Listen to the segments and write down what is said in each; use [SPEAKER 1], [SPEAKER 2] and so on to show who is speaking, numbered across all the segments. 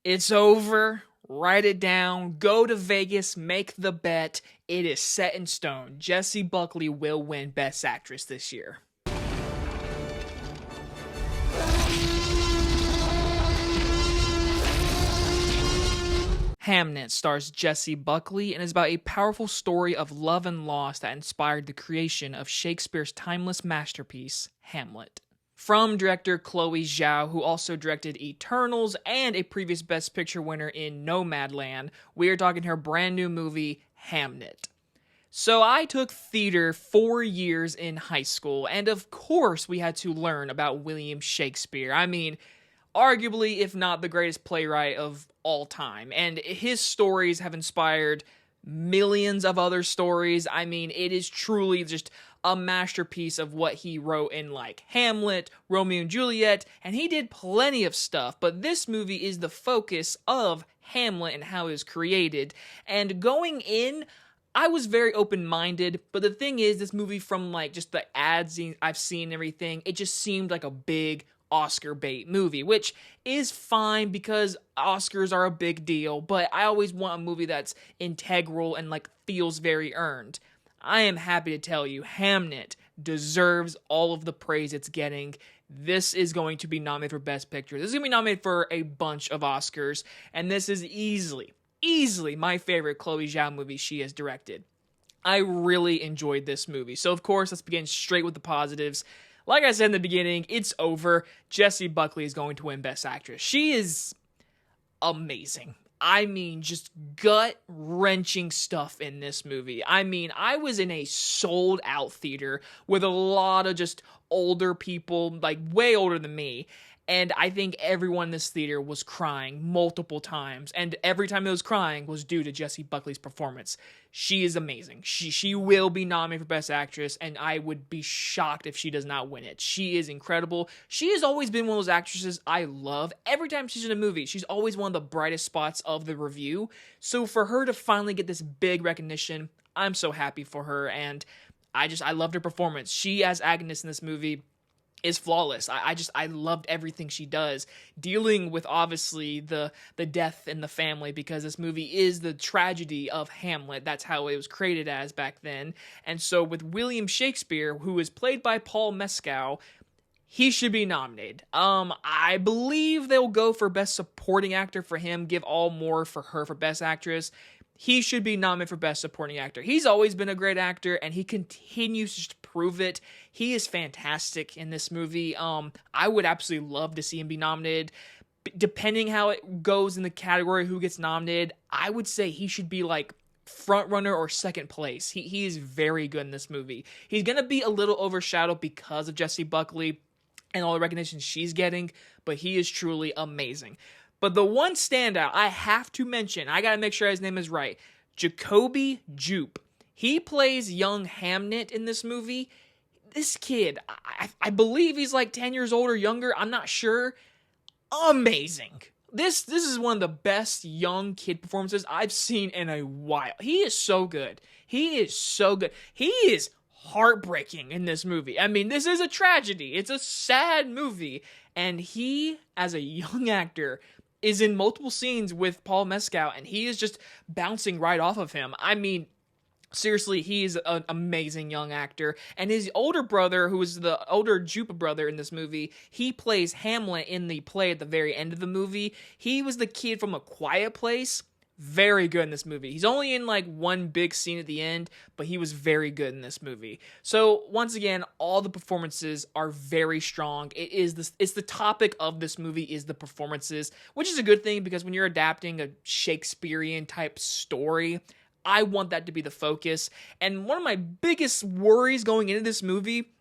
[SPEAKER 1] It's over. Write it down. Go to Vegas. Make the bet. It is set in stone. Jessie Buckley will win Best Actress this year. Hamnet stars Jessie Buckley and is about a powerful story of love and loss that inspired the creation of Shakespeare's timeless masterpiece, Hamlet. From director Chloé Zhao, who also directed Eternals and a previous Best Picture winner in Nomadland, we are talking her brand new movie, Hamnet. So I took theater 4 years in high school, and of course we had to learn about William Shakespeare. I mean, arguably, if not the greatest playwright of all time. And his stories have inspired millions of other stories. I mean, it is truly just a masterpiece of what he wrote in like Hamlet, Romeo and Juliet, and he did plenty of stuff, but this movie is the focus of Hamlet and how it was created. And going in, I was very open-minded, but the thing is, this movie, from like just the ads I've seen and everything, it just seemed like a big Oscar bait movie, which is fine because Oscars are a big deal, but I always want a movie that's integral and like feels very earned. I am happy to tell you, Hamnet deserves all of the praise it's getting. This is going to be nominated for Best Picture. This is going to be nominated for a bunch of Oscars, and this is easily my favorite Chloé Zhao movie she has directed. I really enjoyed this movie. So of course, let's begin straight with the positives. Like I said in the beginning, it's over. Jessie Buckley is going to win Best Actress. She is amazing. I mean, just gut-wrenching stuff in this movie. I mean, I was in a sold-out theater with a lot of just older people, like way older than me, and I think everyone in this theater was crying multiple times, and every time it was crying was due to Jessie Buckley's performance. She is amazing. She will be nominated for Best Actress, and I would be shocked if she does not win it. She is incredible. She has always been one of those actresses I love. Every time she's in a movie, she's always one of the brightest spots of the review. So for her to finally get this big recognition, I'm so happy for her, and I loved her performance. She, as Agnes in this movie, is flawless. I loved everything she does, dealing with obviously the death in the family, because this movie is the tragedy of Hamlet. That's how it was created as back then. And so with William Shakespeare, who is played by Paul Mescal, he should be nominated. I believe they'll go for Best Supporting Actor for him, give all more for her for Best Actress. He should be nominated for Best Supporting Actor. He's always been a great actor, and he continues to prove it. He is fantastic in this movie. I would absolutely love to see him be nominated. Depending how it goes in the category, who gets nominated, I would say he should be like front runner or second place. He is very good in this movie. He's going to be a little overshadowed because of Jessie Buckley and all the recognition she's getting, but he is truly amazing. But the one standout I have to mention, I gotta make sure his name is right, Jacoby Jupe. He plays young Hamnet in this movie. This kid, I believe he's like 10 years old or younger, I'm not sure. Amazing. This is one of the best young kid performances I've seen in a while. He is so good. He is so good. He is heartbreaking in this movie. I mean, this is a tragedy. It's a sad movie. And he, as a young actor, is in multiple scenes with Paul Mescal, and he is just bouncing right off of him. I mean, seriously, he's an amazing young actor. And his older brother, who is the older Jupe brother in this movie, he plays Hamlet in the play at the very end of the movie. He was the kid from A Quiet Place. Very good in this movie. He's only in like one big scene at the end, but he was very good in this movie. So once again, all the performances are very strong. It's the topic of this movie is the performances, which is a good thing because when you're adapting a Shakespearean type story, I want that to be the focus. And one of my biggest worries going into this movie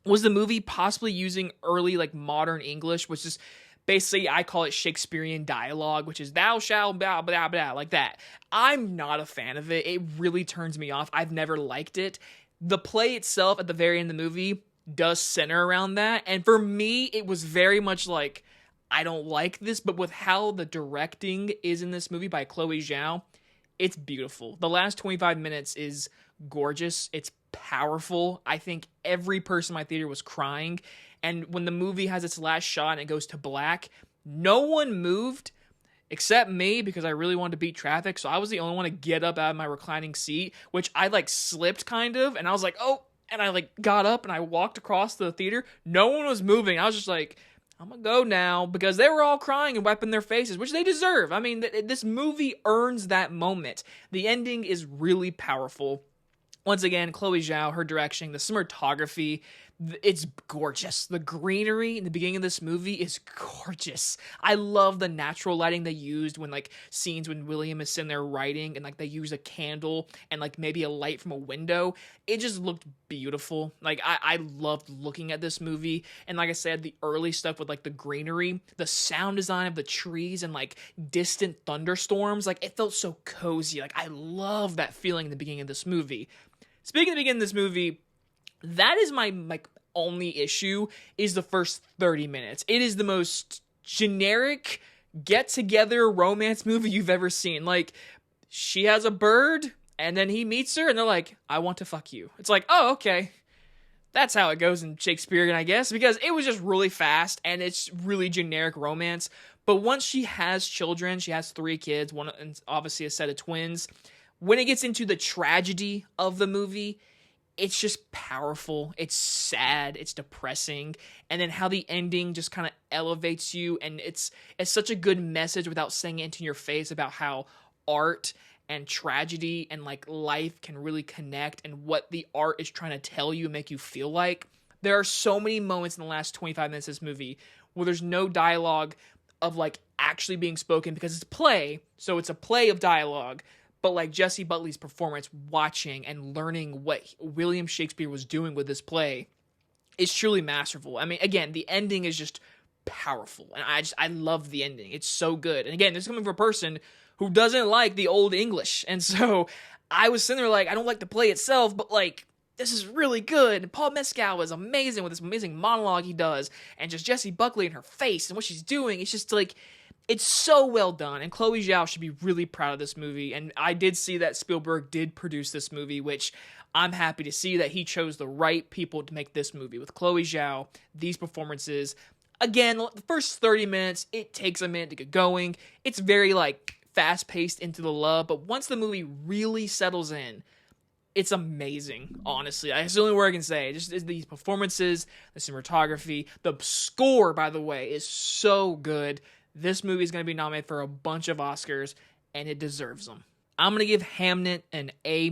[SPEAKER 1] was the movie possibly using early like modern English, which is basically, I call it Shakespearean dialogue, which is thou shalt blah, blah, blah, like that. I'm not a fan of it. It really turns me off. I've never liked it. The play itself at the very end of the movie does center around that. And for me, it was very much like, I don't like this, but with how the directing is in this movie by Chloé Zhao, it's beautiful. The last 25 minutes is gorgeous. It's powerful. I think every person in my theater was crying. And when the movie has its last shot and it goes to black, no one moved except me, because I really wanted to beat traffic, so I was the only one to get up out of my reclining seat, which I, like, slipped kind of, and I was like, oh, and I, like, got up, and I walked across the theater. No one was moving. I was just like, I'm gonna go now, because they were all crying and wiping their faces, which they deserve. I mean, this movie earns that moment. The ending is really powerful. Once again, Chloé Zhao, her direction, the cinematography, it's gorgeous. The greenery in the beginning of this movie is gorgeous. I love the natural lighting they used when, like, scenes when William is sitting there writing and, like, they use a candle and, like, maybe a light from a window. It just looked beautiful. Like, I loved looking at this movie. And like I said, the early stuff with, like, the greenery, the sound design of the trees and, like, distant thunderstorms, like, it felt so cozy. Like, I love that feeling in the beginning of this movie. Speaking of the beginning of this movie, that is my, like, only issue is the first 30 minutes. It is the most generic get-together romance movie you've ever seen. Like, she has a bird, and then he meets her, and they're like, I want to fuck you. It's like, oh, okay. That's how it goes in Shakespeare, I guess, because it was just really fast, and it's really generic romance. But once she has children, she has 3 kids, one, and obviously a set of twins. When it gets into the tragedy of the movie, it's just powerful, it's sad, it's depressing, and then how the ending just kind of elevates you, and it's such a good message without saying it into your face about how art and tragedy and, like, life can really connect and what the art is trying to tell you and make you feel like. There are so many moments in the last 25 minutes of this movie where there's no dialogue of, like, actually being spoken because it's a play, so it's a play of dialogue. But, like, Jessie Buckley's performance, watching and learning what William Shakespeare was doing with this play is truly masterful. I mean, again, the ending is just powerful. And I love the ending. It's so good. And again, this is coming from a person who doesn't like the Old English. And so I was sitting there like, I don't like the play itself, but, like, this is really good. And Paul Mescal is amazing with this amazing monologue he does. And just Jessie Buckley and her face and what she's doing. It's just, like, it's so well done, and Chloé Zhao should be really proud of this movie, and I did see that Spielberg did produce this movie, which I'm happy to see that he chose the right people to make this movie. With Chloé Zhao, these performances, again, the first 30 minutes, it takes a minute to get going. It's very, like, fast-paced into the love, but once the movie really settles in, it's amazing, honestly. That's the only word I can say. Just these performances, the cinematography, the score, by the way, is so good. This movie is going to be nominated for a bunch of Oscars, and it deserves them. I'm going to give Hamnet an A-.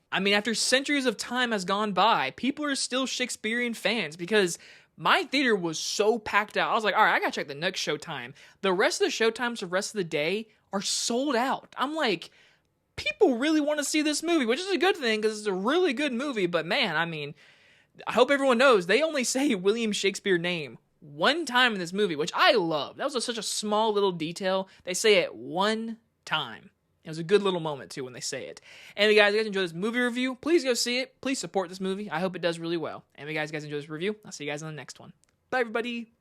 [SPEAKER 1] I mean, after centuries of time has gone by, people are still Shakespearean fans because my theater was so packed out. I was like, all right, I got to check the next showtime. The rest of the showtimes for the rest of the day are sold out. I'm like, people really want to see this movie, which is a good thing because it's a really good movie. But man, I mean, I hope everyone knows they only say William Shakespeare name one time in this movie, which I love. That was such a small little detail. They say it one time. It was a good little moment, too, when they say it. And if you guys enjoyed this movie review, please go see it. Please support this movie. I hope it does really well. And if you guys enjoyed this review, I'll see you guys on the next one. Bye, everybody.